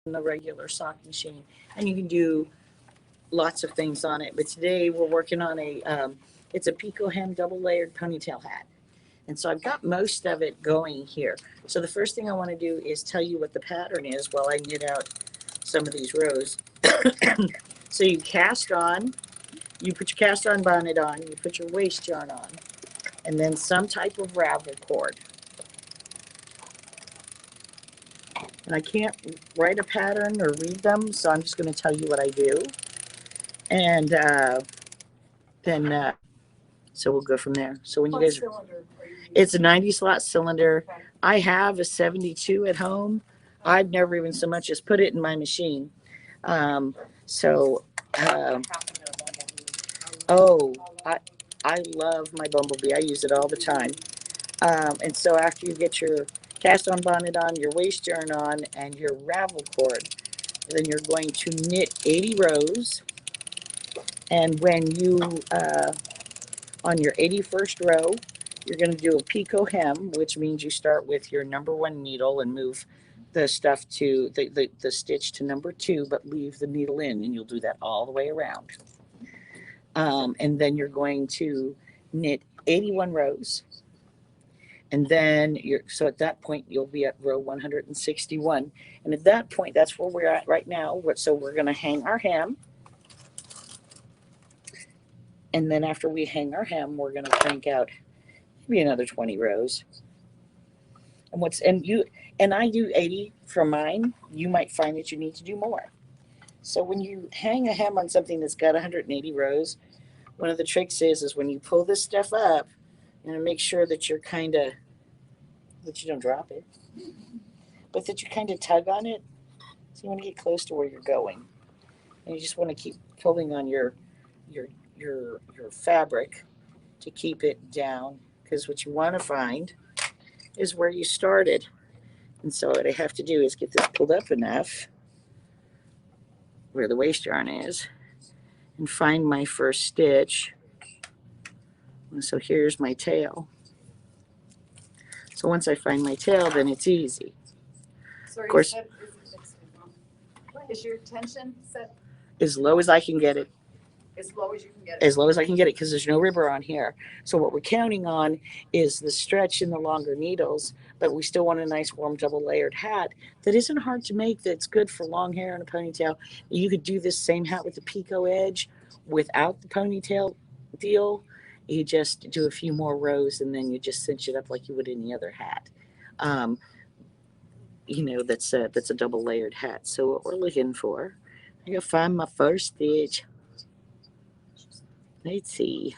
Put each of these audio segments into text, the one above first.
the regular sock machine, and you can do lots of things on it. But today we're working on it's a pico hem double layered ponytail hat. And so I've got most of it going here. So the first thing I want to do is tell you what the pattern is while I knit out some of these rows. So you cast on, you put your cast on bonnet on, you put your waist yarn on, and then some type of ravel cord. And I can't write a pattern or read them, so I'm just going to tell you what I do. And then, so we'll go from there. So when you guys, it's a 90 slot cylinder. I have a 72 at home. I've never even so much as put it in my machine. So, oh, I love my Bumblebee. I use it all the time. And so after you get your cast on bonnet on, your waist yarn on, and your ravel cord, then you're going to knit 80 rows. And when you, on your 81st row, you're going to do a picot hem, which means you start with your number 1 needle and move the stuff to the stitch to number 2, but leave the needle in, and you'll do that all the way around. And then you're going to knit 81 rows. And then so at that point, you'll be at row 161. And at that point, that's where we're at right now. So we're going to hang our hem. And then after we hang our hem, we're going to crank out maybe another 20 rows. And I do 80 for mine. You might find that you need to do more. So when you hang a hem on something that's got 180 rows, one of the tricks is when you pull this stuff up, make sure that you're that you don't drop it, but that you kind of tug on it. So you want to get close to where you're going, and you just want to keep pulling on your fabric to keep it down, because what you want to find is where you started. And so what I have to do is get this pulled up enough where the waist yarn is and find my first stitch. And so here's my tail. So once I find my tail, then it's easy. Sorry, of course, is your tension set as low as I can get it? As low as you can get it. As low as I can get it, because there's no ribber on here. So what we're counting on is the stretch in the longer needles, but we still want a nice warm double layered hat that isn't hard to make, that's good for long hair and a ponytail. You could do this same hat with the picot edge without the ponytail deal. You just do a few more rows and then you just cinch it up like you would any other hat. That's a double layered hat. So what we're looking for, I gotta find my first stitch. Let's see.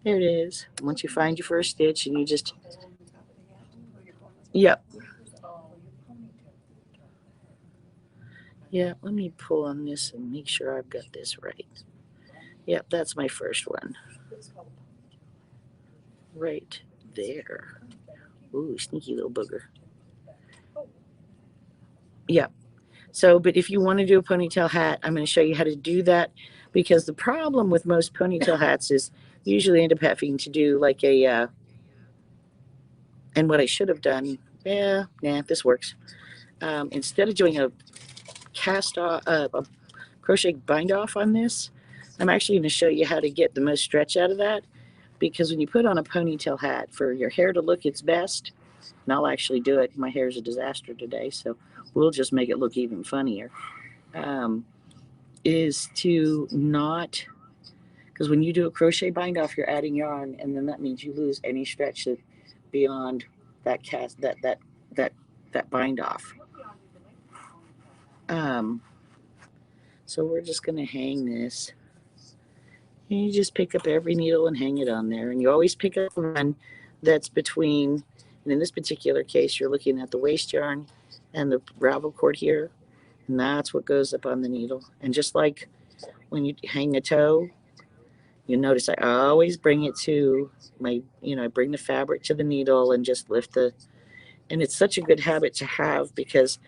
There it is. Once you find your first stitch, and you just, yep. Yeah, let me pull on this and make sure I've got this right. Yep, that's my first one. Right there. Ooh, sneaky little booger. Yep. So, but if you want to do a ponytail hat, I'm going to show you how to do that, because the problem with most ponytail hats is you usually end up having to do like and what I should have done, this works. Instead of doing a cast off, a crochet bind off on this, I'm actually going to show you how to get the most stretch out of that, because when you put on a ponytail hat, for your hair to look its best, and I'll actually do it, my hair is a disaster today, so we'll just make it look even funnier, is to not, because when you do a crochet bind off, you're adding yarn, and then that means you lose any stretch beyond that that bind off. So we're just going to hang this. And you just pick up every needle and hang it on there. And you always pick up one that's between, and in this particular case, you're looking at the waist yarn and the ravel cord here. And that's what goes up on the needle. And just like when you hang a toe, you notice I always bring it to I bring the fabric to the needle and just lift and it's such a good habit to have, because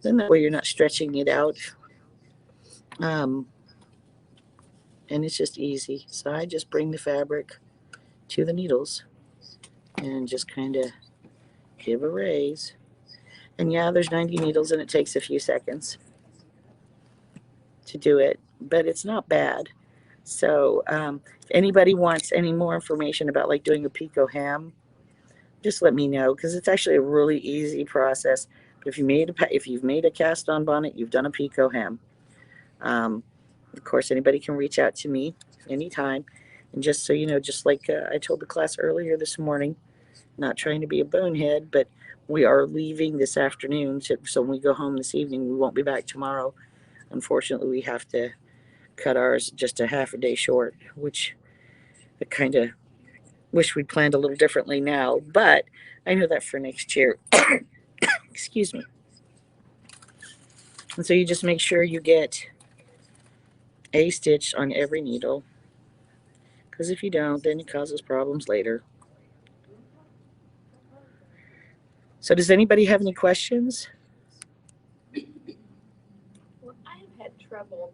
then that way you're not stretching it out. And it's just easy. So I just bring the fabric to the needles and just kind of give a raise. And yeah, there's 90 needles and it takes a few seconds to do it, but it's not bad. So if anybody wants any more information about like doing a picot hem, just let me know, because it's actually a really easy process. But if you've made a cast on bonnet, you've done a picot hem. Of course, anybody can reach out to me anytime. And just so you know, just like I told the class earlier this morning, not trying to be a bonehead, but we are leaving this afternoon. So when we go home this evening, we won't be back tomorrow. Unfortunately, we have to cut ours just a half a day short, which I kind of wish we'd planned a little differently now. But I know that for next year. Excuse me. And so you just make sure you get a stitch on every needle, because if you don't, then it causes problems later. So does anybody have any questions? Well, I have had trouble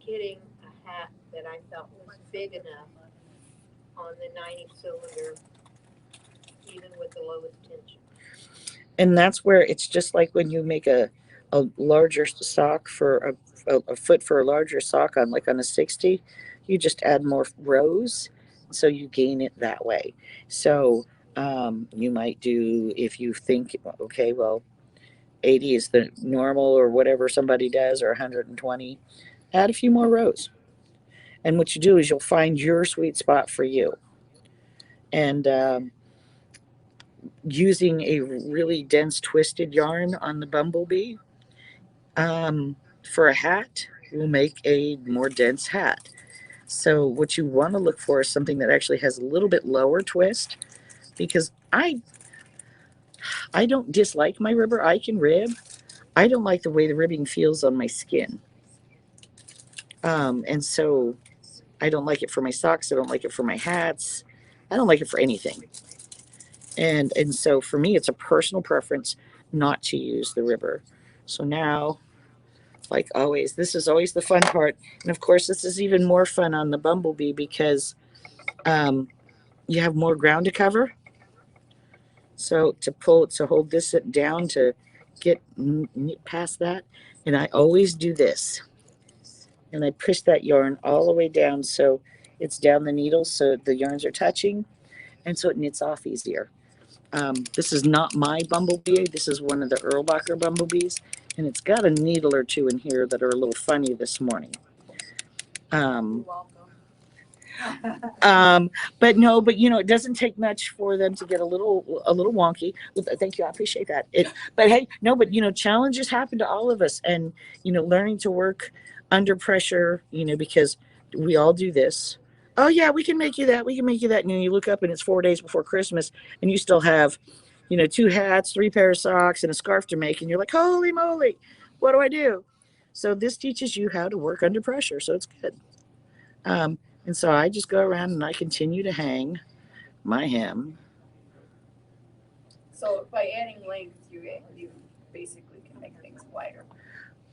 getting a hat that I felt was big enough on the 90 cylinder, even with the lowest tension. And that's where it's just like when you make a larger sock for a foot for a larger sock on like on a 60, you just add more rows, so you gain it that way. So you might do, if you think, okay, well, 80 is the normal or whatever somebody does, or 120, add a few more rows. And what you do is you'll find your sweet spot for you. And using a really dense twisted yarn on the Bumblebee for a hat will make a more dense hat. So what you want to look for is something that actually has a little bit lower twist, because I don't dislike my ribber. I can rib. I don't like the way the ribbing feels on my skin. And so I don't like it for my socks. I don't like it for my hats. I don't like it for anything. And so for me, it's a personal preference not to use the ribber. So now, like always, this is always the fun part. And of course, this is even more fun on the Bumblebee, because you have more ground to cover. So to hold this down, to get past that, and I always do this. And I push that yarn all the way down so it's down the needle, so the yarns are touching, and so it knits off easier. This is not my Bumblebee. This is one of the Erlbacher Bumblebees, and it's got a needle or two in here that are a little funny this morning. But no, but you know, it doesn't take much for them to get a little wonky. Thank you, I appreciate that. But hey, no, but you know, challenges happen to all of us, and you know, learning to work under pressure, you know, because we all do this. Oh yeah, we can make you that. We can make you that. And then you look up and it's 4 days before Christmas, and you still have, you know, 2 hats, 3 pairs of socks, and a scarf to make, and you're like, holy moly, what do I do? So this teaches you how to work under pressure. So it's good. And so I just go around and I continue to hang my hem. So by adding length, you basically can make things wider.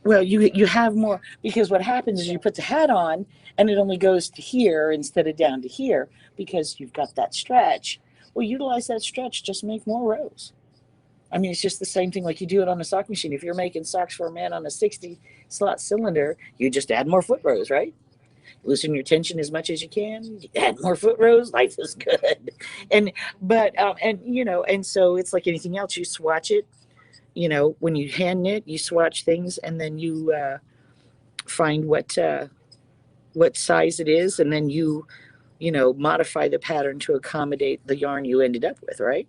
Well, you have more, because what happens is you put the hat on and it only goes to here instead of down to here, because you've got that stretch. Well, utilize that stretch, just make more rows. I mean, it's just the same thing like you do it on a sock machine. If you're making socks for a man on a 60 slot cylinder, you just add more foot rows, right? Loosen your tension as much as you can, add more foot rows, life is good. And you know, and so it's like anything else, you swatch it. You know, when you hand knit, you swatch things, and then you find what size it is, and then you know, modify the pattern to accommodate the yarn you ended up with, right?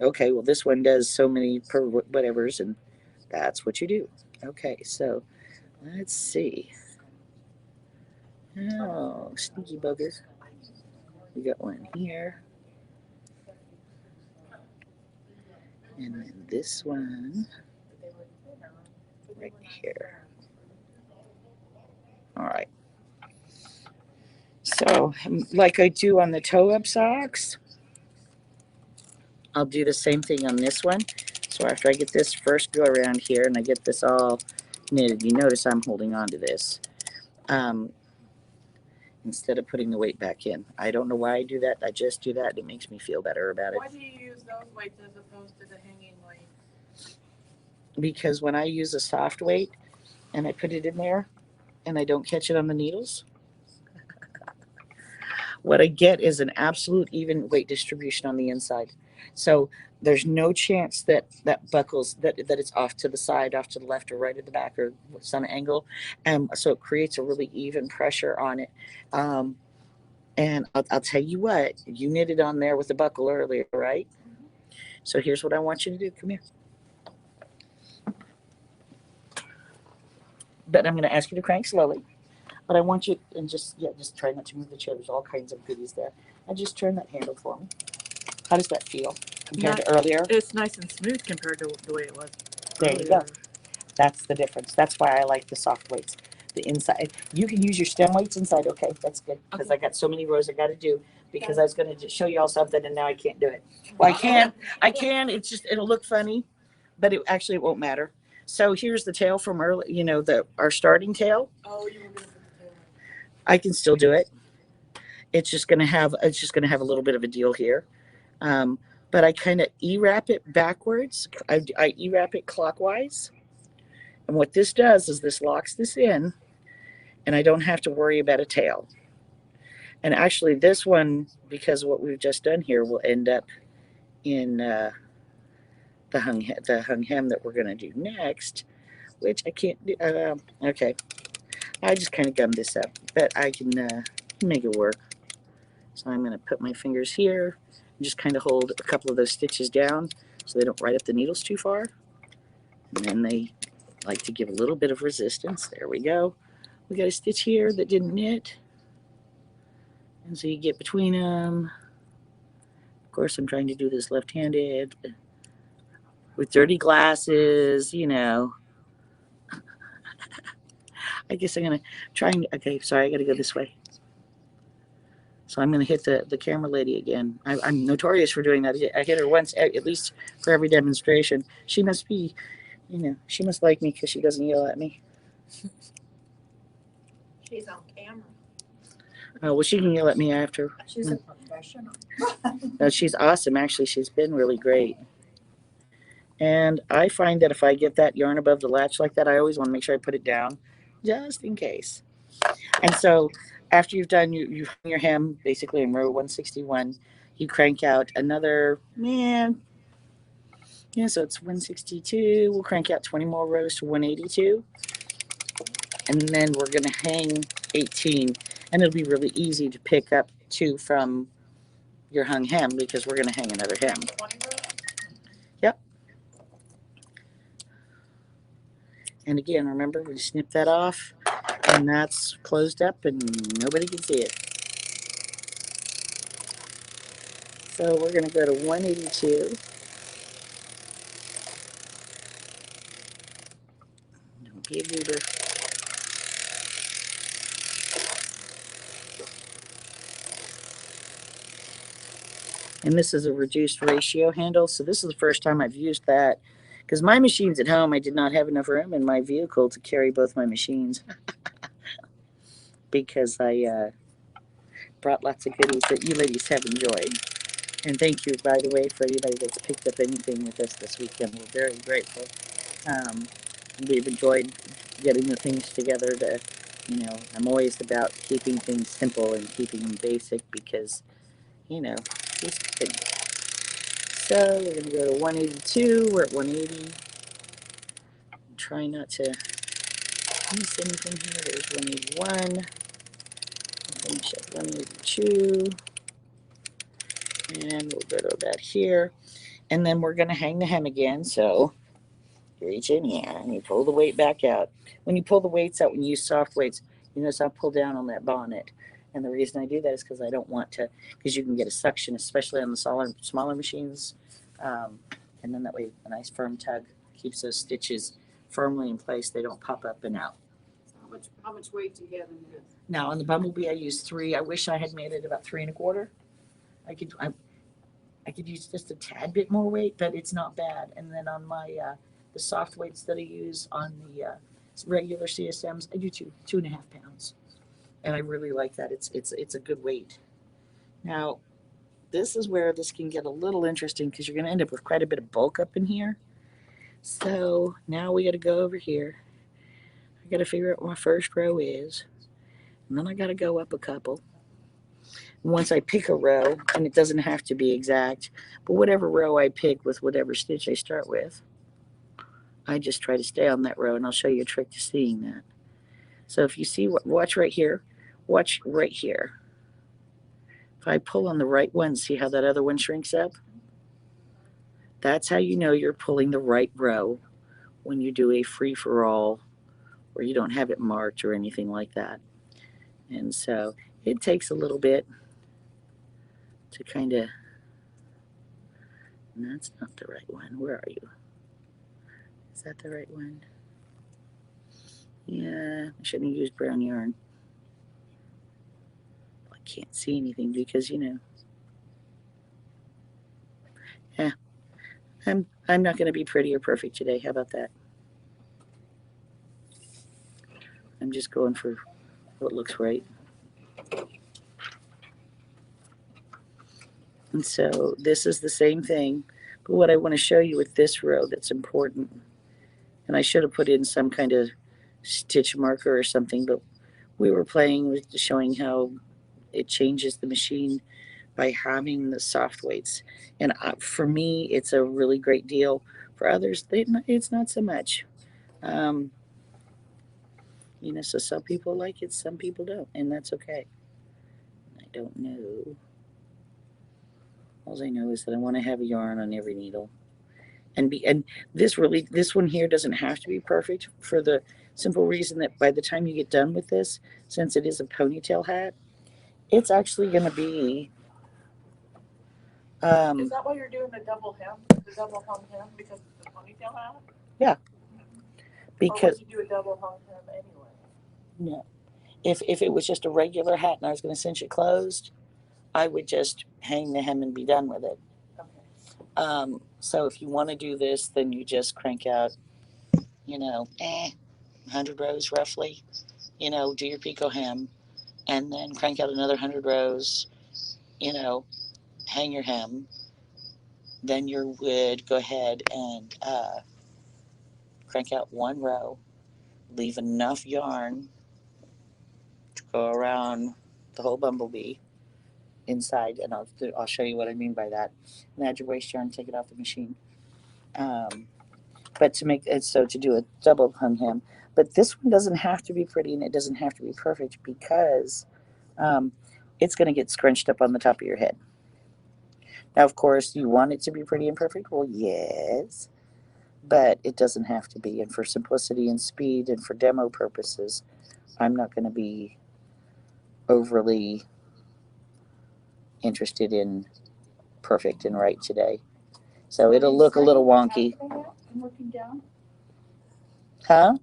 Okay, well, this one does so many per whatevers, and that's what you do. Okay, so let's see. Oh, sneaky buggers. We got one here. And then this one right here. All right. So, like I do on the toe-up socks, I'll do the same thing on this one. So after I get this, first go around here and I get this all knitted. You notice I'm holding on to this. instead of putting the weight back in. I don't know why I do that. I just do that. It makes me feel better about it. Why do you use those weights as opposed to the hanging weight? Because when I use a soft weight and I put it in there and I don't catch it on the needles, what I get is an absolute even weight distribution on the inside. So there's no chance that that buckles, that it's off to the side, off to the left or right at the back or some angle. And so it creates a really even pressure on it. And I'll tell you what, you knitted on there with the buckle earlier, right? So here's what I want you to do. Come here. But I'm going to ask you to crank slowly. But I want you, and just try not to move the chair. There's all kinds of goodies there. And just turn that handle for me. How does that feel compared to earlier? It's nice and smooth compared to the way it was. There you go. That's the difference. That's why I like the soft weights. The inside, you can use your stem weights inside. Okay, that's good because I got so many rows I got to do because I was going to show you all something and now I can't do it. Well, I can. It's just it'll look funny, but it actually it won't matter. So here's the tail from early. You know our starting tail. Oh, you were going to put the tail in. I can still do it. It's just going to have a little bit of a deal here. But I kind of E-wrap it backwards. I E-wrap it clockwise. And what this does is this locks this in, and I don't have to worry about a tail. And actually this one, because of what we've just done here, will end up in the hung hem that we're going to do next, which I can't do. Okay. I just kind of gummed this up, but I can make it work. So I'm going to put my fingers here and just kind of hold a couple of those stitches down so they don't ride up the needles too far. And then they like to give a little bit of resistance. There we go. We got a stitch here that didn't knit. And so you get between them. Of course, I'm trying to do this left-handed with dirty glasses, you know. I guess I'm going to try and, okay, sorry, I got to go this way. So I'm going to hit the camera lady again. I'm notorious for doing that. I hit her once, at least for every demonstration. She must be, you know, she must like me because she doesn't yell at me. She's on camera. Oh, well, she can yell at me after. She's a professional. No, she's awesome. Actually, she's been really great. And I find that if I get that yarn above the latch like that, I always want to make sure I put it down just in case. And so after you've done, you hung your hem basically in row 161, you crank out another, yeah, so it's 162. We'll crank out 20 more rows to 182. And then we're going to hang 18. And it'll be really easy to pick up 2 from your hung hem because we're going to hang another hem. Yep. And again, remember, we snip that off, and that's closed up, and nobody can see it. So we're going to go to 182. Don't be a goober. And this is a reduced ratio handle, so this is the first time I've used that. Because my machines at home, I did not have enough room in my vehicle to carry both my machines. Because I brought lots of goodies that you ladies have enjoyed. And thank you, by the way, for anybody that's picked up anything with us this weekend. We're very grateful. We've enjoyed getting the things together to, you know, I'm always about keeping things simple and keeping them basic because, you know, it's good. So we're going to go to 182. We're at 180. Try not to miss anything here. There's 181. Finish at 182. And we'll go to about here. And then we're going to hang the hem again. So you reach in here and you pull the weight back out. When you pull the weights out, when you use soft weights, you notice I pull down on that bonnet. And the reason I do that is because I don't want to, because you can get a suction, especially on the smaller machines. And then that way, a nice firm tug keeps those stitches firmly in place. They don't pop up and out. How much weight do you have in this? Now on the Bumblebee, I use 3. I wish I had made it about 3 1/4. I could use just a tad bit more weight, but it's not bad. And then on my the soft weights that I use on the regular CSMs, I do 2.5 pounds. And I really like that. It's a good weight. Now, this is where this can get a little interesting because you're going to end up with quite a bit of bulk up in here. So now we got to go over here. I got to figure out what my first row is. And then I got to go up a couple. Once I pick a row, and it doesn't have to be exact, but whatever row I pick with whatever stitch I start with, I just try to stay on that row, and I'll show you a trick to seeing that. So if you see, watch right here, watch right here. If I pull on the right one, see how that other one shrinks up? That's how you know you're pulling the right row when you do a free-for-all where you don't have it marked or anything like that. And so it takes a little bit to kind of, that's not the right one. Where are you? Is that the right one? Yeah, I shouldn't have used brown yarn. I can't see anything because, you know. Yeah, I'm not going to be pretty or perfect today. How about that? I'm just going for what looks right. And so this is the same thing. But what I want to show you with this row that's important, and I should have put in some kind of stitch marker or something, but we were playing with showing how it changes the machine by having the soft weights. And for me, it's a really great deal. For others, it's not so much. Um, you know, so some people like it, some people don't, and that's okay. I don't know. All I know is that I want to have a yarn on every needle. And this one here doesn't have to be perfect for the simple reason that by the time you get done with this, since it is a ponytail hat, it's actually going to be Is that why you're doing the double hem, the double hung hem, because it's a ponytail hat? Yeah. Or Because would you do a double hung hem anyway? no, if it was just a regular hat and I was going to cinch it closed, I would just hang the hem and be done with it. Okay. So if you want to do this, then you just crank out, you know, 100 rows roughly. You know, do your picot hem, and then crank out another 100 rows. You know, hang your hem. Then you would go ahead and crank out one row, leave enough yarn to go around the whole bumblebee inside, and I'll show you what I mean by that. And add your waste yarn, take it off the machine. But to make it so to do a double hung hem, but this one doesn't have to be pretty and it doesn't have to be perfect because it's going to get scrunched up on the top of your head. Now, of course, you want it to be pretty and perfect. Well, yes, but it doesn't have to be. And for simplicity and speed and for demo purposes, I'm not going to be overly interested in perfect and right today. So it'll look a little wonky. I'm working down. Huh?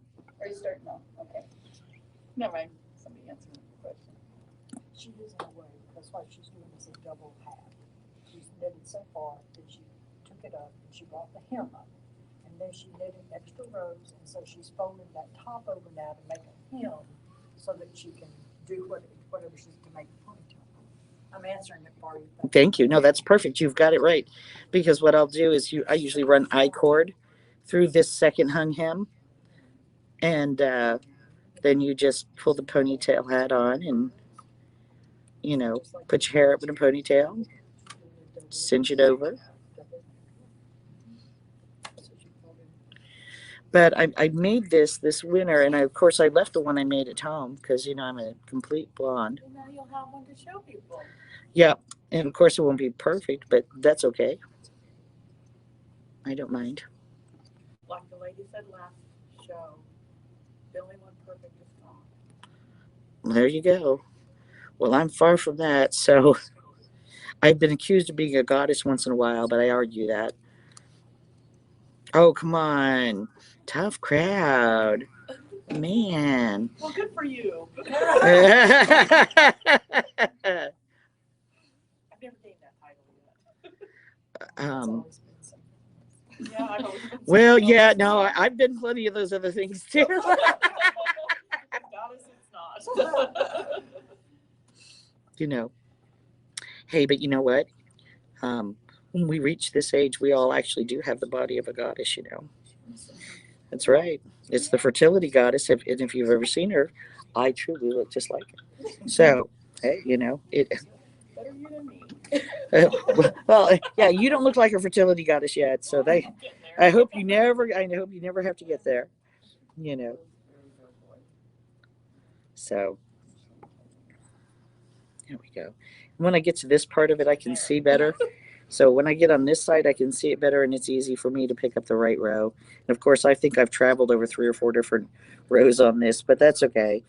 Are you starting now? Okay. Never mind. Somebody answered the question. She isn't away because what she's doing is a double hat. She's knitted so far that she took it up and she brought the hem up. And then she knitted extra rows, and so she's folding that top over now to make a hem so that she can do whatever she's to make the ponytail. I'm answering it for you. Thank you. No, that's perfect. You've got it right. Because what I'll do is I usually run I-cord through this second hung hem, and then you just pull the ponytail hat on and, you know, put your hair up in a ponytail, cinch it over. But I made this winter, and of course I left the one I made at home because, you know, I'm a complete blonde. Well, now you'll have one to show people. Yeah, and of course it won't be perfect, but that's okay. I don't mind. Like the lady said last show, the only one perfect is gone. There you go. Well, I'm far from that, so I've been accused of being a goddess once in a while, but I argue that. Oh, come on. Tough crowd. Man. Well, good for you. I've never gained that title yet. Yeah, I've always been Well, yeah, no, I've been plenty of those other things too. Goddess, it's You know, hey, but you know what? When we reach this age, we all actually do have the body of a goddess, you know. That's right. It's the fertility goddess. And if you've ever seen her, I truly look just like her. So, hey, you know, it. Better you than me. Well, yeah, you don't look like a fertility goddess yet. So they, I hope you never have to get there. You know. So there we go. When I get to this part of it, I can see better. So when I get on this side, I can see it better, and it's easy for me to pick up the right row. And of course, I think I've traveled over 3 or 4 different rows on this, but that's okay.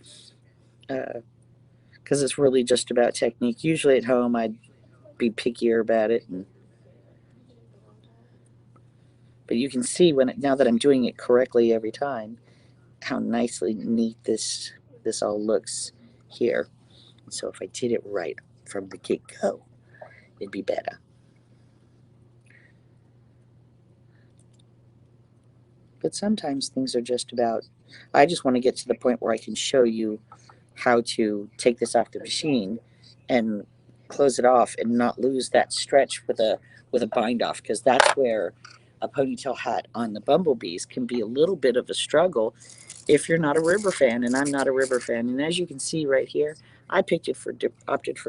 Because it's really just about technique. Usually at home, I'd be pickier about it. But you can see now that I'm doing it correctly every time, how nicely neat this all looks here. So if I did it right from the get-go, it'd be better. But sometimes things are just about, I just want to get to the point where I can show you how to take this off the machine and close it off and not lose that stretch with a bind off, because that's where a ponytail hat on the Bumblebees can be a little bit of a struggle if you're not a river fan, and I'm not a river fan. And as you can see right here, I opted for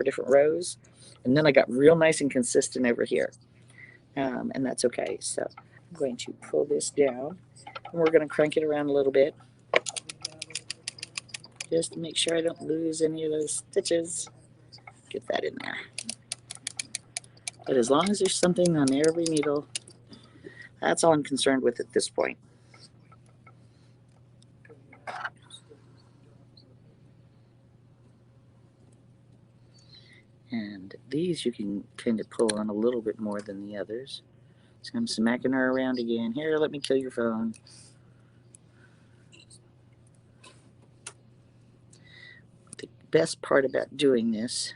different rows, and then I got real nice and consistent over here, and that's okay. So I'm going to pull this down, and we're going to crank it around a little bit, just to make sure I don't lose any of those stitches. Get that in there. But as long as there's something on every needle, that's all I'm concerned with at this point. And these you can kind of pull on a little bit more than the others. So I'm smacking her around again. Here, let me kill your phone. The best part about doing this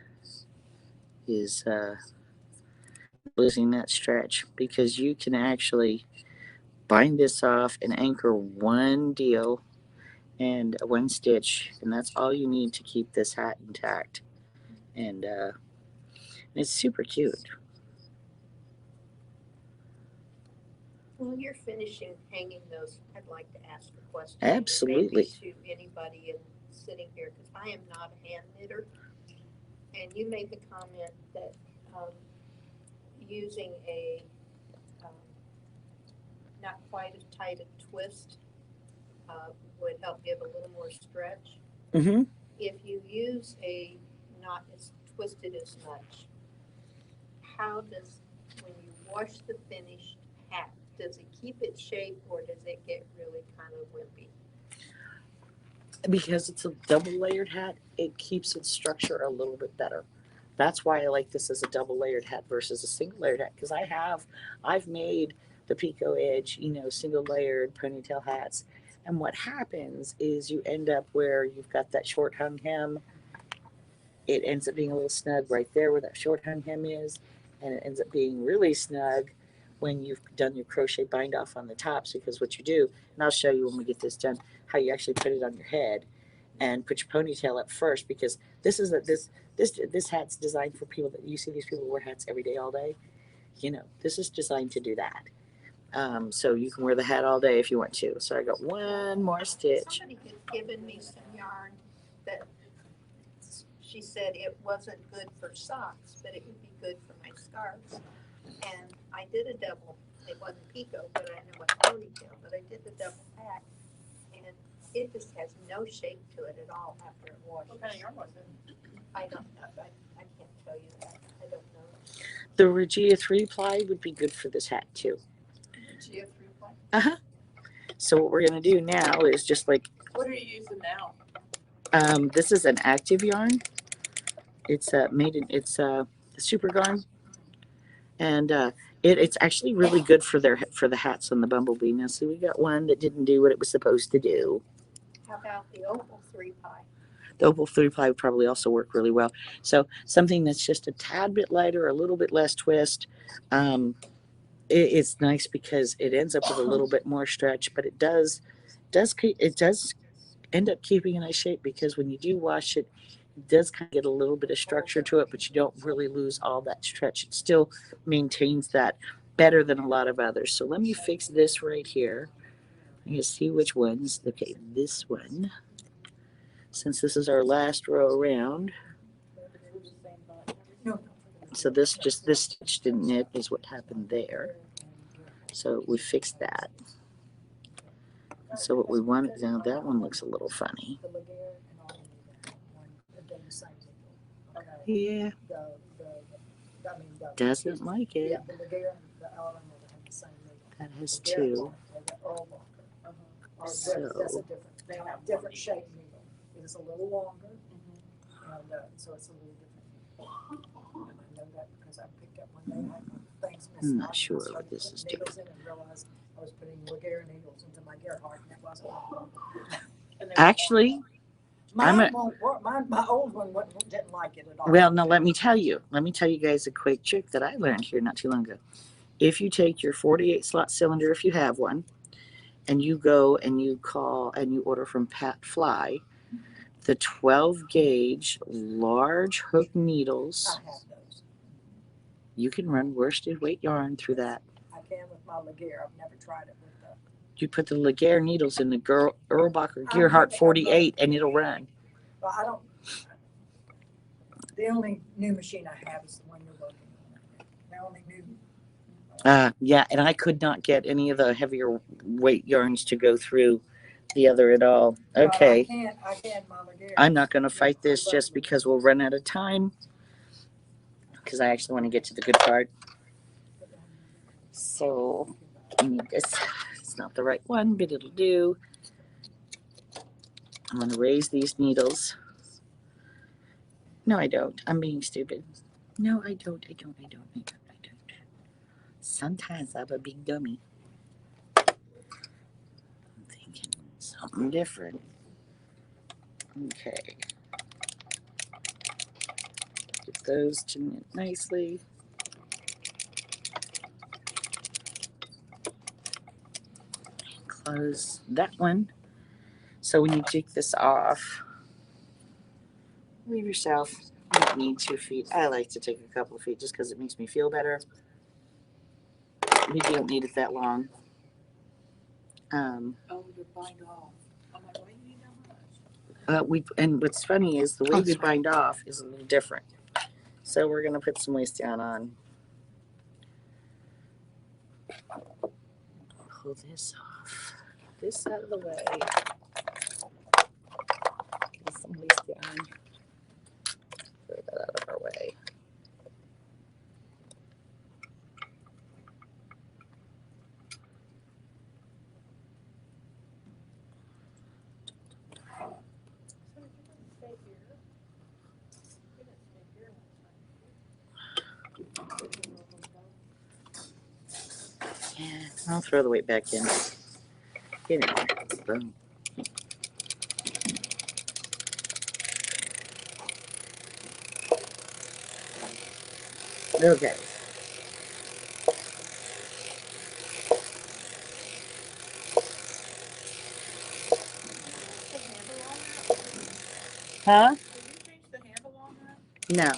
is losing that stretch, because you can actually bind this off and anchor one deal and one stitch, and that's all you need to keep this hat intact. And it's super cute. While you're finishing hanging those, I'd like to ask a question. Absolutely. Maybe to anybody sitting here, because I am not a hand knitter. And you make a comment that using a not quite as tight a twist would help give a little more stretch. Mm-hmm. If you use a not as twisted as much, how does, when you wash the finished hat, does it keep its shape, or does it get really kind of wimpy? Because it's a double layered hat, it keeps its structure a little bit better. That's why I like this as a double layered hat versus a single layered hat, because I've made the Pico Edge, single layered ponytail hats. And what happens is you end up where you've got that short hung hem. It ends up being a little snug right there where that short hung hem is, and it ends up being really snug when you've done your crochet bind off on the tops, because what you do, and I'll show you when we get this done, how you actually put it on your head and put your ponytail up first, because this hat's designed for people that, you see these people wear hats every day, all day. This is designed to do that. So you can wear the hat all day if you want to. So I got one more stitch. Somebody had given me some yarn that she said it wasn't good for socks, but it would be good for my scarves. And I did a double. It wasn't Pico, but I know a ponytail. But I did the double hat, and it just has no shape to it at all after it washes. What kind of yarn was it? I don't know. I can't tell you that. I don't know. The Regia 3-ply would be good for this hat too. Regia 3-ply? Uh-huh. So what we're going to do now is just like... What are you using now? This is an active yarn. It's the Super Garn. And it's actually really good for the hats on the Bumblebee. Now, see, we got one that didn't do what it was supposed to do. How about the Opal 3-ply? The Opal 3-ply would probably also work really well. So something that's just a tad bit lighter, a little bit less twist. It's nice because it ends up with a little bit more stretch, but it does end up keeping a nice shape because when you do wash it, it does kind of get a little bit of structure to it, but you don't really lose all that stretch. It still maintains that better than a lot of others. So let me fix this right here. You can see which ones. Okay, this one. Since this is our last row around. So this stitch didn't knit is what happened there. So we fixed that. So what we want now, that one looks a little funny. Yeah. Doesn't like it. That has two. So they have different shape needle. It is a little longer, and so it's a little different. And I know that because I picked up one day, I had things missing. I'm not sure what this is doing. And realized I was putting Laguerre needles into my Gerhardt, and it wasn't. Actually, mine won't work. My old one didn't like it at all. Well, now let me tell you guys a quick trick that I learned here not too long ago. If you take your 48 slot cylinder, if you have one, and you go and you call and you order from Pat Fly, the 12 gauge large hook needles, I have those. You can run worsted weight yarn through that. I can with my Laguerre. I've never tried it with the. You put the Laguerre needles in the Erlbacher Gerhardt 48 and it'll run. Well, I don't. The only new machine I have is the one you're working on. The only new. Yeah, and I could not get any of the heavier weight yarns to go through the other at all. Okay. I can my Laguerre. I'm not going to fight this just because we'll run out of time. Because I actually want to get to the good part. So, I need this. It's not the right one, but it'll do. I'm going to raise these needles. No, I don't. I'm being stupid. No, I don't. I don't. Sometimes I'm a big dummy. I'm thinking something different. Okay. Get those to knit nicely. Close that one. So when you take this off, leave yourself. You don't need 2 feet. I like to take a couple of feet just because it makes me feel better. You don't need it that long. You bind off. I'm like, why do you need that much? And what's funny is the way we bind off is a little different. So we're gonna put some waist down on. Pull this off. This out of the way. Get some waist down. Throw that out of our way. Yeah, I'll throw the weight back in. Get in there. Boom. Okay. Huh? Did you change the handle on that? No.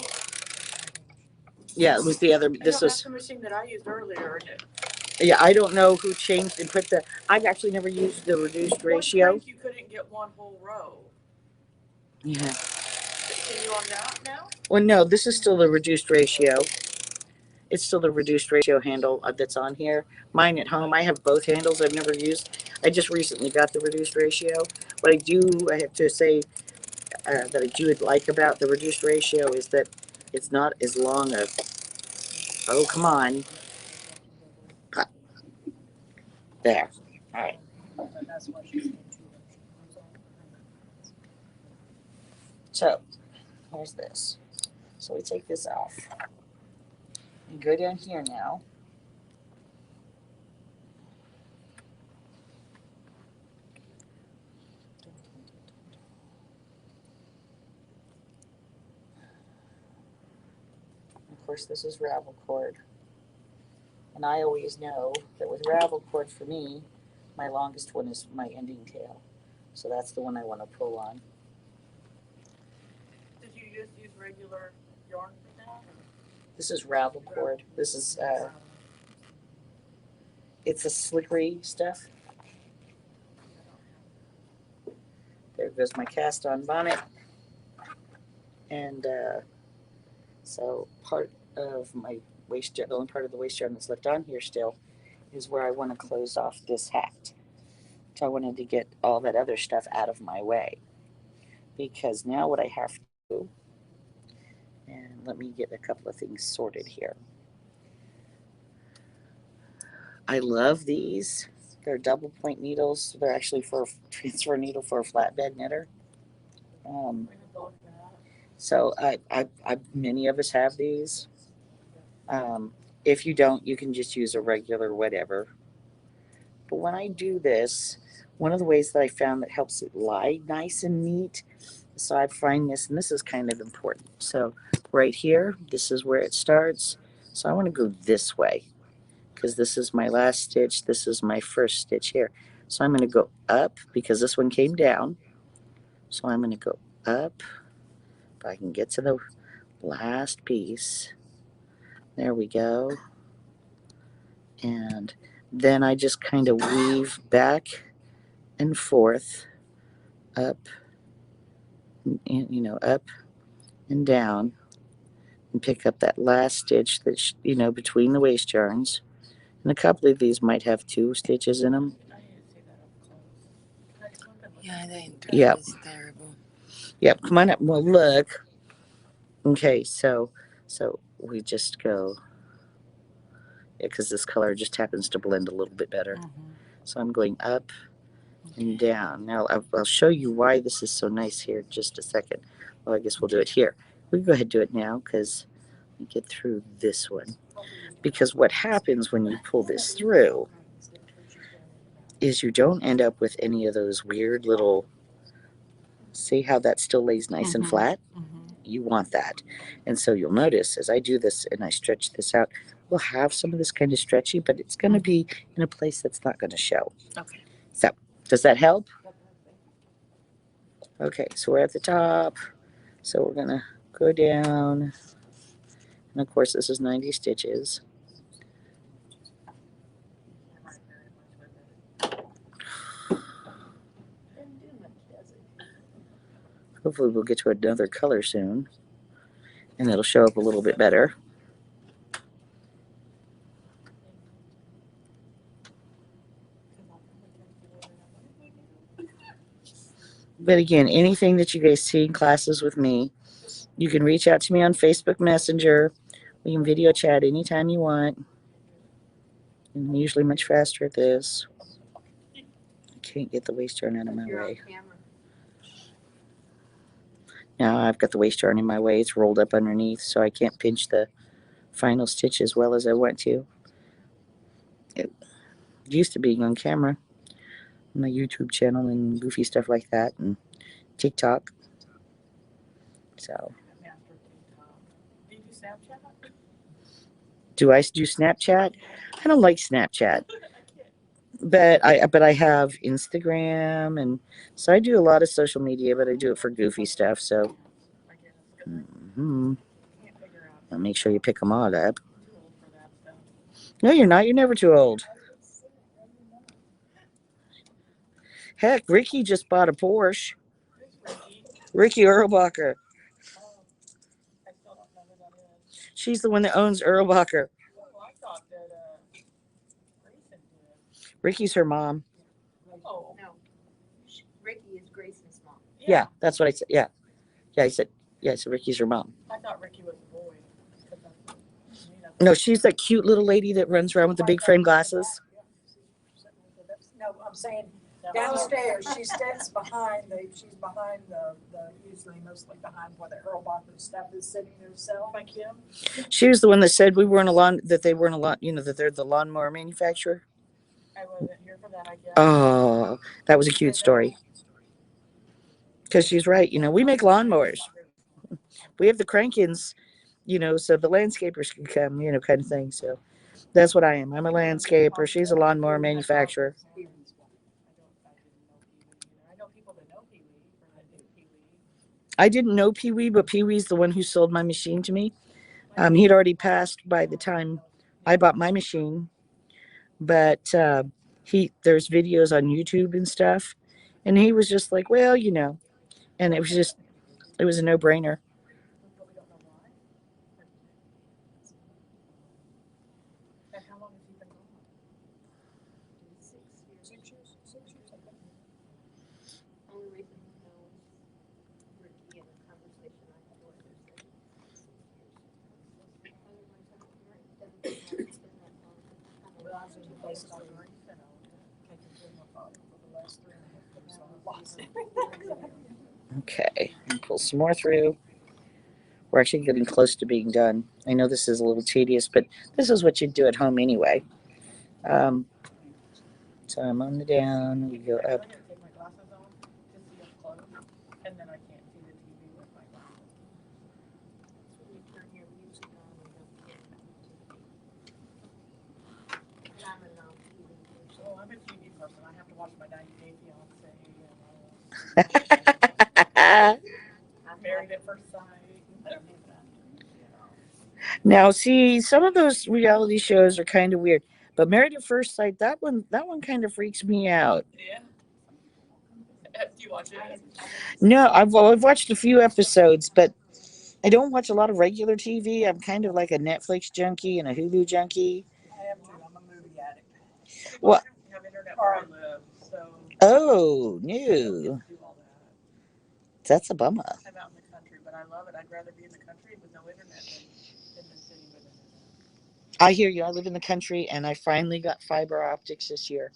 Yeah, it was the other. This that's was. the machine that I used earlier. Yeah, I don't know who changed and put the. I've actually never used the reduced ratio. You couldn't get one whole row. Yeah. Can you on that now? Well, no, this is still the reduced ratio. It's still the reduced ratio handle that's on here. Mine at home, I have both handles I've never used. I just recently got the reduced ratio. What I have to say that I do like about the reduced ratio is that it's not as long a. Oh, come on. There. All right. So, here's this. So we take this off. And go down here now. Of course, this is ravel cord. And I always know that with ravel cord for me, my longest one is my ending tail. So that's the one I want to pull on. Did you just use regular yarn for that? This is ravel cord. This is it's a slickery stuff. There goes my cast on bonnet. And so part of my waist yarn, the only part of the waist yarn that's left on here still is where I want to close off this hat. So I wanted to get all that other stuff out of my way. Because now what I have to do, and let me get a couple of things sorted here. I love these. They're double point needles. They're actually for a transfer needle for a flatbed knitter. So many of us have these. If you don't, you can just use a regular whatever. But when I do this, one of the ways that I found that helps it lie nice and neat, so I find this, and this is kind of important. So right here, this is where it starts. So I want to go this way because this is my last stitch. This is my first stitch here. So I'm going to go up because this one came down. So I'm going to go up. If I can get to the last piece. There we go. And then I just kind of weave back and forth, up, and, up and down, and pick up that last stitch that's, between the waist yarns. And a couple of these might have 2 stitches in them. Yeah, the internet Yep. is terrible. Yep, come on up. Well, look. Okay, so we just go, because this color just happens to blend a little bit better. So I'm going up and down. Now I'll show you why this is so nice here in just a second. Well, I guess we'll do it here. We can go ahead and do it now because we get through this one. Because what happens when you pull this through is you don't end up with any of those weird little, see how that still lays nice and flat? You want that. And so you'll notice as I do this and I stretch this out, we'll have some of this kind of stretchy, but it's going to be in a place that's not going to show. Okay. So does that help? Okay, so we're at the top. So we're going to go down. And of course, this is 90 stitches. Hopefully we'll get to another color soon. And it'll show up a little bit better. But again, anything that you guys see in classes with me, you can reach out to me on Facebook Messenger. We can video chat anytime you want. I'm usually much faster at this. I can't get the waist yarn out of my way. Now I've got the waist yarn in my way. It's rolled up underneath, so I can't pinch the final stitch as well as I want to. It used to being on camera on my YouTube channel and goofy stuff like that and TikTok. So. Do you do Snapchat? Do I do Snapchat? I don't like Snapchat. But I have Instagram, and so I do a lot of social media, but I do it for goofy stuff. So I'll make sure you pick them all up. No, you're not. You're never too old. Heck, Ricky just bought a Porsche. Ricky Erlbacher. She's the one that owns Erlbacher. Ricky's her mom. No, Ricky is Grayson's mom. Yeah, that's what I said. Yeah, I said Ricky's her mom. I thought Ricky was a boy. No, she's that cute little lady that runs around with the big frame glasses. No, I'm saying downstairs. She stands behind she's behind the usually mostly behind where the Erlbacher stuff is sitting herself. Like him? She was the one that said they weren't a lawn, that they're the lawnmower manufacturer. I wasn't here for that, I guess. Oh, that was a cute story. Because she's right. We make lawnmowers. We have the crankins, so the landscapers can come, kind of thing. So that's what I am. I'm a landscaper. She's a lawnmower manufacturer. I know people I didn't know Pee Wee, but Pee Wee's the one who sold my machine to me. He'd already passed by the time I bought my machine, but there's videos on YouTube and stuff, and he was just like, well, and it was a no brainer. But we don't know why. And how long has he been gone? 6 years. 6 years? 6 years, okay. Only reason he knows Ricky in a conversation I had with her said 6 years. Otherwise, I don't hear it. Doesn't seem like it's been that long. Well, I was in the places I was raised, taking care of my father for the last 3.5 years, so I lost everything. Okay, and pull some more through. We're actually getting close to being done. I know this is a little tedious, but this is what you'd do at home anyway. So I'm on the down. We go I up. gotta take my glasses on to see up close, and then I can't see the TV with my glasses. When you turn your music on, you don't hear it. And I'm a non-TV person. Oh, I'm a TV person. I have to watch my 90 Day Fiance and Married at First Sight. Now, see, some of those reality shows are kind of weird, but Married at First Sight, that one kind of freaks me out. Yeah. Do you watch it? No, I've watched a few episodes, but I don't watch a lot of regular TV. I'm kind of like a Netflix junkie and a Hulu junkie. I am too. I'm a movie addict. What? I have internet where I live, so Oh, I don't no, get to do all that. that's a bummer. I'm out in the country, but I love it. I'd rather be in the country with no internet than in the city with internet. I hear you. I live in the country, and I finally got fiber optics this year.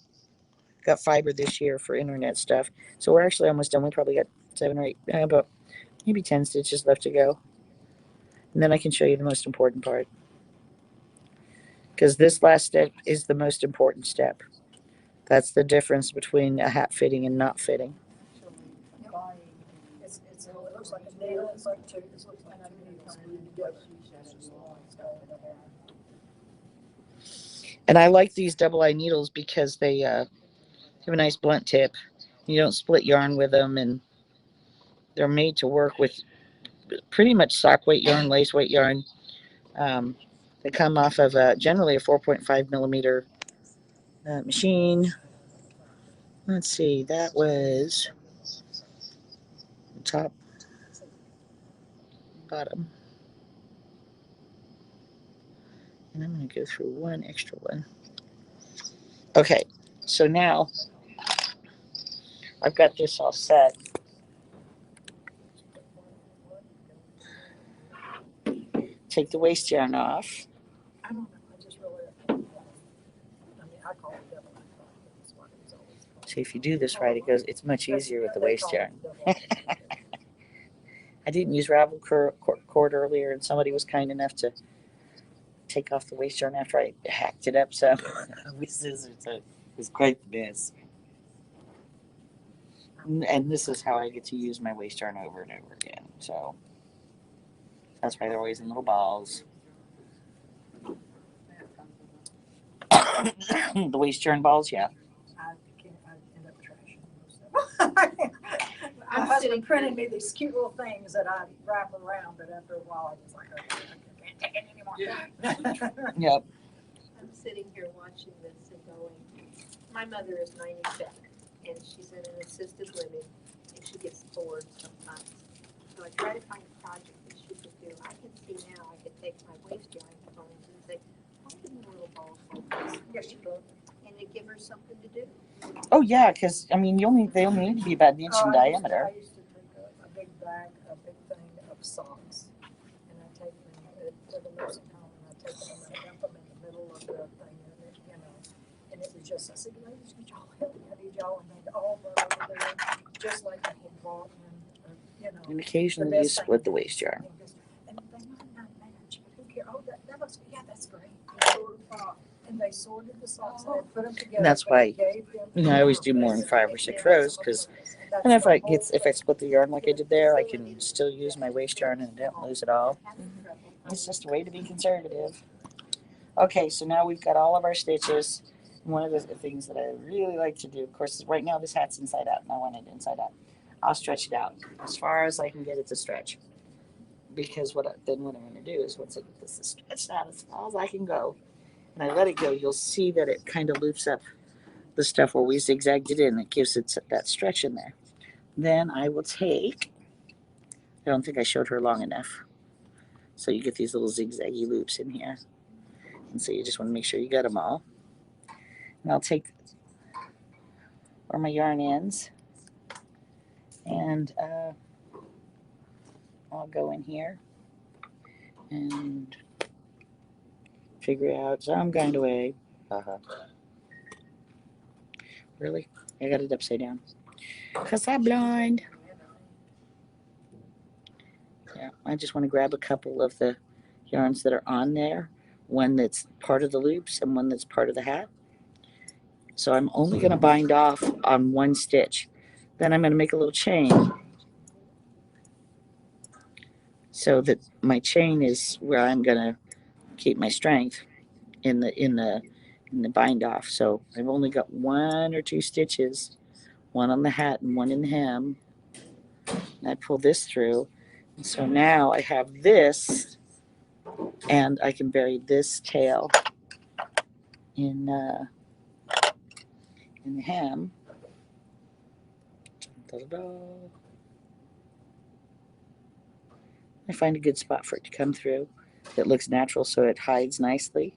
Got fiber this year for internet stuff. So we're actually almost done. We probably got 7 or 8, about maybe 10 stitches left to go. And then I can show you the most important part. Because this last step is the most important step. That's the difference between a hat fitting and not fitting. It looks like a nail. It's like two. It looks like two needles glued together. And I like these double eye needles because they have a nice blunt tip. You don't split yarn with them, and they're made to work with pretty much sock weight yarn, lace weight yarn. They come off of generally a 4.5 millimeter machine. Let's see, that was top, bottom. And I'm going to go through one extra one. Okay, so now I've got this all set. Take the waist yarn off. I don't know. I just really. I mean, I call it double. That's what it's always called. So if you do this right, it's much easier with the waist yarn. I didn't use ravel cord earlier, and somebody was kind enough to take off the waist yarn after I hacked it up. So with scissors, so it was quite the mess. And this is how I get to use my waist yarn over and over again. So that's why they're always in little balls. The waist yarn balls, yeah. I end up trashing. My husband printed me these cute little things that I wrap around, but after a while I was like, okay, I can't take it anymore. Yep. I'm sitting here watching this and going, my mother is 97 and she's in an assisted living and she gets bored sometimes. So I try to find a project that she could do. I can see now I could take my waist yarn components and say, how can the little balls like this? Yes, you could. And to give her something to do. Oh yeah, because I mean, they only need to be about an inch in diameter. I used to take a big bag, a big thing of socks, and I take them to the nursing home, and I take them and I dump them in the middle of the thing, and and it was just, I said, ladies, could y'all help me? I need y'all, and they'd all run over there, just like I had bought in, And occasionally you split the waist yarn. And they might not match, but who cares? Oh, that must be, yeah, that's great. And they sorted the socks and they put them together. And that's why I always do more than 5 or 6 rows, because and if I split the yarn like I did there, I can still use my waist yarn and don't lose it all. It's just a way to be conservative. Okay, so now we've got all of our stitches. One of the things that I really like to do, of course, right now this hat's inside out, and I want it inside out. I'll stretch it out as far as I can get it to stretch. Because what I'm going to do is once I get this stretched out as far as I can go, and I let it go, you'll see that it kind of loops up the stuff where we zigzagged it in. It gives it that stretch in there. Then I will take, I don't think I showed her long enough. So you get these little zigzaggy loops in here. And so you just want to make sure you got them all. And I'll take where my yarn ends, and I'll go in here and figure out some kind of way. Really? I got it upside down. Because I'm blind. Yeah, I just want to grab a couple of the yarns that are on there. One that's part of the loops and one that's part of the hat. So I'm only going to bind off on one stitch. Then I'm going to make a little chain so that my chain is where I'm going to keep my strength in the bind off. So I've only got 1 or 2 stitches, one on the hat and one in the hem. And I pull this through. And so now I have this, and I can bury this tail in the hem. I find a good spot for it to come through that looks natural so it hides nicely.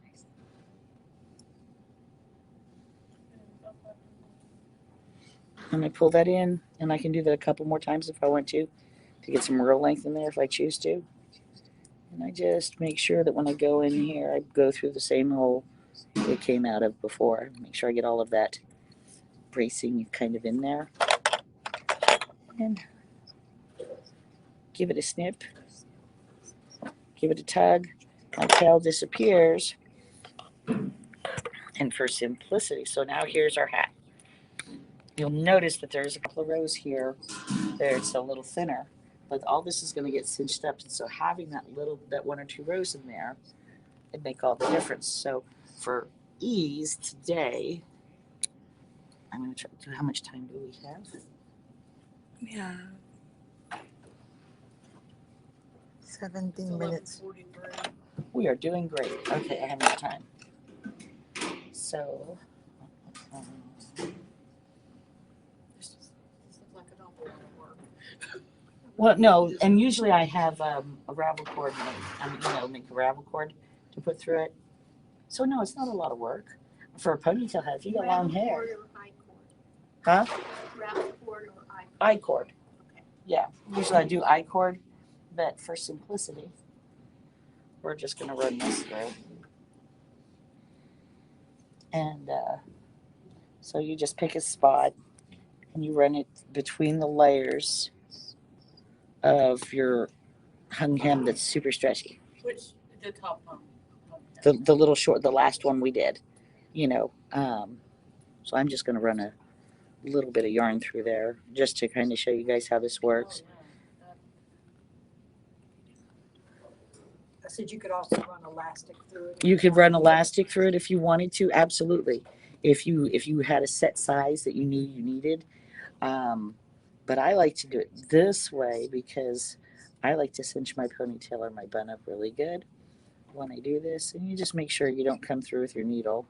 And I pull that in, and I can do that a couple more times if I want to get some real length in there if I choose to. And I just make sure that when I go in here, I go through the same hole it came out of before. Make sure I get all of that bracing kind of in there. And give it a snip. Give it a tug. My tail disappears. And for simplicity, so now here's our hat. You'll notice that there's a couple of rows here. There, it's a little thinner, but all this is going to get cinched up. And so having that 1 or 2 rows in there, it'd make all the difference. So for ease today, I'm going to try. How much time do we have? Yeah. 17 minutes. We are doing great. Okay, I have enough time. So, This looks like an awful lot of work. well, no, and usually I have a ravel cord, make a ravel cord to put through it. So no, it's not a lot of work for a ponytail hat. If you got long hair, Ravel cord or I cord? huh? Ravel cord or I cord? I cord. Okay. Yeah, usually I do I cord, but for simplicity, we're just gonna run this through. And so you just pick a spot and you run it between the layers of your hung hem that's super stretchy. Which, the top one? The little short, the last one we did, so I'm just going to run a little bit of yarn through there just to kind of show you guys how this works. I said you could also run elastic through it. You could run elastic through it if you wanted to, absolutely. If you had a set size that you knew you needed, but I like to do it this way because I like to cinch my ponytail or my bun up really good when I do this, and you just make sure you don't come through with your needle.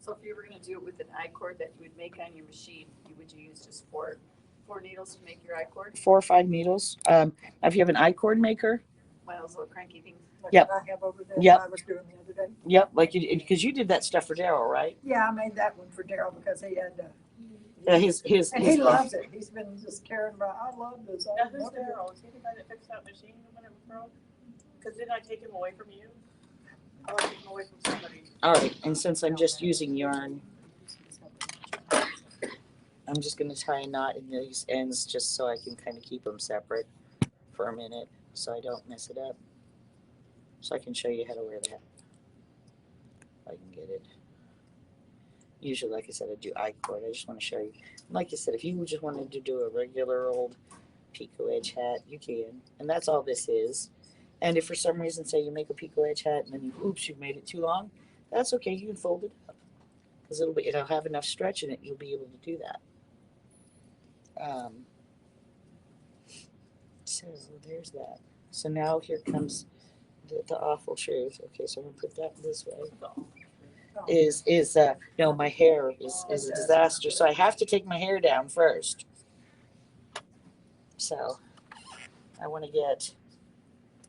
So if you were gonna do it with an I-cord that you would make on your machine, would you use just four needles to make your I-cord? 4 or 5 needles. If you have an I-cord maker, One of those little cranky things? Like Yep. what I have over there. Yep. I was doing the other day. yep, like because you did that stuff for Daryl, right? Yeah, I made that one for Daryl because he had Yeah, his and he loves it. He's been just carrying about. I love this. Now, who's Daryl? Is he the guy that fixed that machine when it was broke? Because didn't I take him away from you? Oh, I took him away from somebody. All right, and since I'm just using yarn, I'm just going to tie a knot in these ends just so I can kind of keep them separate for a minute so I don't mess it up. So I can show you how to wear that. If I can get it. Usually, like I said, I do I-cord. I just want to show you. Like I said, if you just wanted to do a regular old Pico edge hat, you can. And that's all this is. And if for some reason, say you make a Pico edge hat and then you've made it too long, that's okay. You can fold it up. Because it'll have enough stretch in it, you'll be able to do that. So there's that. So now here comes the awful truth. Okay, so I'm gonna put that this way. Is no, my hair is a disaster. So I have to take my hair down first. So I want to get.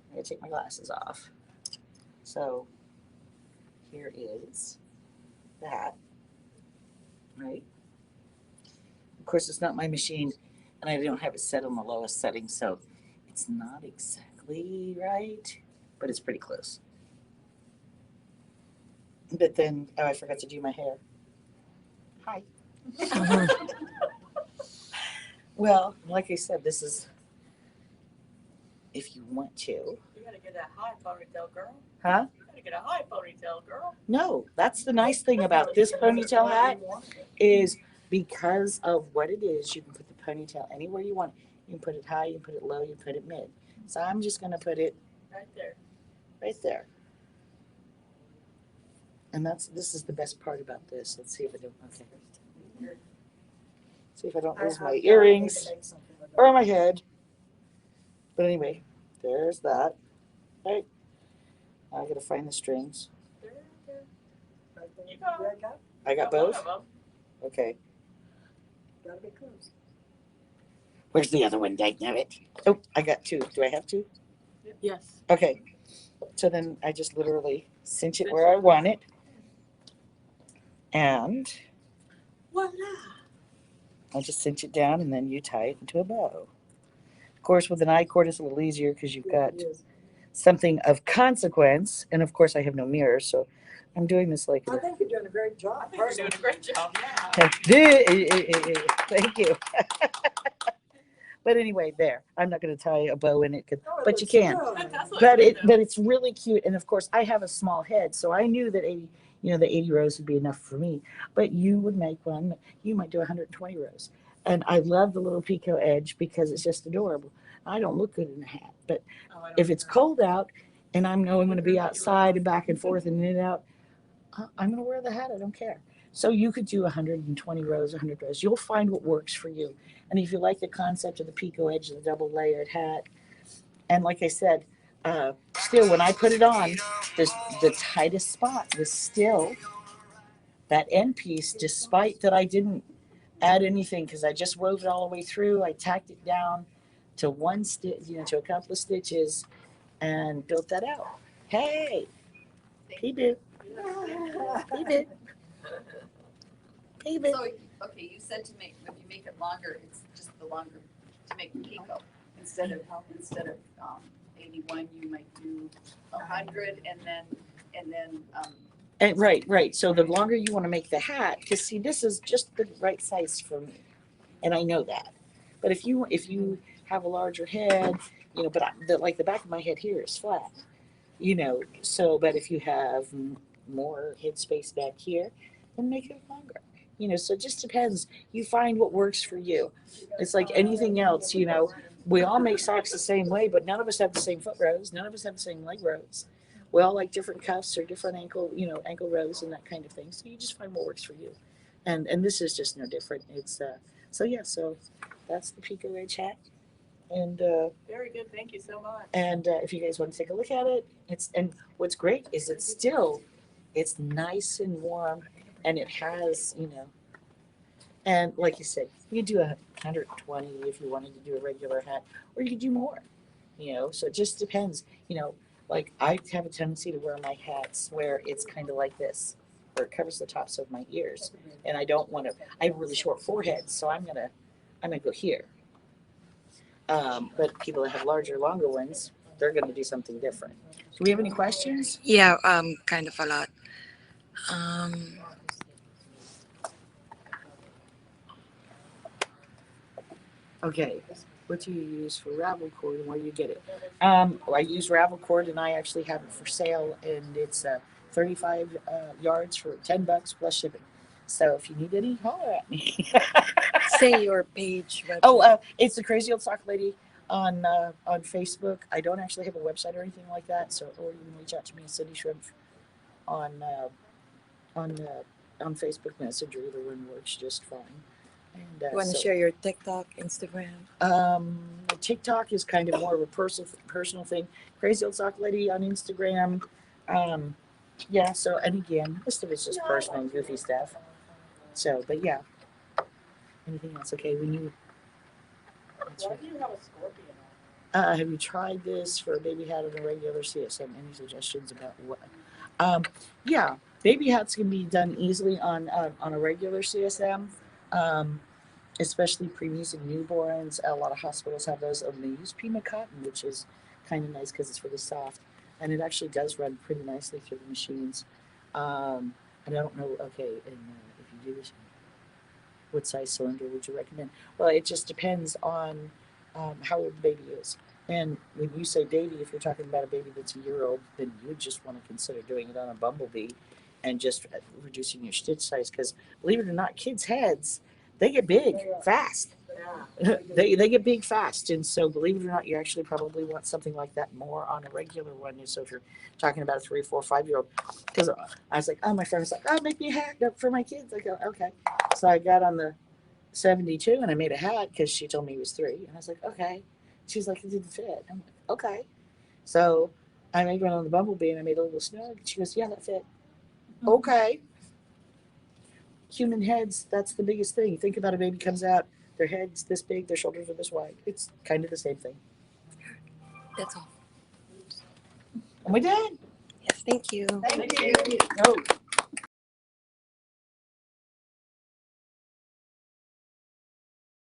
I'm gonna take my glasses off. So here is that. Right. Of course, it's not my machine, and I don't have it set on the lowest setting, so it's not exactly right, but it's pretty close. But then, oh, I forgot to do my hair. Hi. Well, like I said, this is if you want to. You gotta get a high ponytail, girl. Huh? You gotta get a high ponytail, girl. No, that's the nice thing about this ponytail hat is because of what it is, you can put the ponytail anywhere you want. You can put it high, you can put it low, you can put it mid. So I'm just going to put it Right there. right there. And this is the best part about this. Let's see if I don't, okay. See if I don't lose my earrings or my head. But anyway, there's that. Right. I got to find the strings. There. You go. I got One both? of them. Okay. Gotta be close. Where's the other one? Dagnabbit. Oh, I got two. Do I have two? Yes. Okay. So then I just literally cinch it where I want it. And Voila. I'll just cinch it down and then you tie it into a bow. Of course, with an I-cord, it's a little easier because you've got something of consequence. And of course, I have no mirror, so I'm doing this like. I think you're doing a great job. I think you're doing a great job. Yeah. Thank you. But anyway, there. I'm not going to tie a bow in it, but you can. That's what But I do. but it's really cute. And of course, I have a small head, so I knew that the 80 rows would be enough for me. But you would make one. You might do 120 rows. And I love the little picot edge because it's just adorable. I don't look good in a hat, but if it's cold out and I know I'm going to be outside and back and forth and in and out, I'm going to wear the hat. I don't care. So you could do 120 rows, 100 rows. You'll find what works for you. And if you like the concept of the picot edge, the double layered hat, and like I said, still when I put it on, the tightest spot was still that end piece, despite that I didn't add anything because I just wove it all the way through. I tacked it down to one stitch, to a couple of stitches, and built that out. Hey, P-Bit. P-Bit. P-Bit. So, okay, you said to make, if you make it longer, it's just the longer, to make the picot. Instead of 81, you might do 100 and then, And right. So the longer you want to make the hat, because see, this is just the right size for me, and I know that. But if you have a larger head, but the back of my head here is flat, So, but if you have more head space back here, then make it longer. So it just depends. You find what works for you. It's like anything else. We all make socks the same way, but none of us have the same foot rows. None of us have the same leg rows. We all like different cuffs or different ankle rows and that kind of thing. So you just find what works for you. And this is just no different. It's so that's the picot edge hat. And Very good. Thank you so much. and if you guys want to take a look at it, and what's great is it's nice and warm, and it has and like you said, you could do 120 if you wanted to do a regular hat, or you could do more. So it just depends. Like I have a tendency to wear my hats where it's kind of like this, where it covers the tops of my ears, and I don't want to. I have a really short forehead, so I'm gonna go here. But people that have longer ones, they're going to do something different. Do we have any questions? Yeah, kind of a lot. Um, Okay. What do you use for ravel cord and where do you get it? I use ravel cord and I actually have it for sale, and it's 35 yards for $10 plus shipping. So if you need any, holler at me. say your page. It's the Crazy Old Sock Lady on Facebook. I don't actually have a website or anything like that, so or you can reach out to me, Cindy Schrimpf, on Facebook Messenger. Either one works just fine. And You want to share your TikTok, Instagram? TikTok is kind of more of a personal thing. Crazy Old Sock Lady on Instagram. Yeah, so, and again, most of it's just personal and goofy stuff. So, but yeah. Anything else? Okay, when you. Why do you have a scorpion Have you tried this for a baby hat and a regular CSM? Any suggestions about what? Yeah, baby hats can be done easily on a regular CSM, especially preemies and newborns. A lot of hospitals have those, and they use Pima cotton, which is kind of nice because it's really soft, and it actually does run pretty nicely through the machines. And I don't know. Okay, and if you do this, what size cylinder would you recommend? Well, it just depends on how old the baby is. And when you say baby, if you're talking about a baby that's a year old, then you would just want to consider doing it on a Bumblebee and just reducing your stitch size. Because believe it or not, kids' heads, they get big fast. They get big fast. And so believe it or not, you actually probably want something like that more on a regular one. And so if you're talking about a 3, 4, 5-year-old, because I was like, oh, my friend was like, oh, make me a hat for my kids. I go, okay. So I got on the 72 and I made a hat because she told me he was 3. And I was like, okay. She's like, it didn't fit. I'm like, okay. So I made one on the Bumblebee and I made a little snug. She goes, yeah, that fit. Okay. Human heads, that's the biggest thing. You think about a baby comes out, their head's this big, their shoulders are this wide. It's kind of the same thing. That's all. And we're done. Yes, thank you. Thank you. Oh.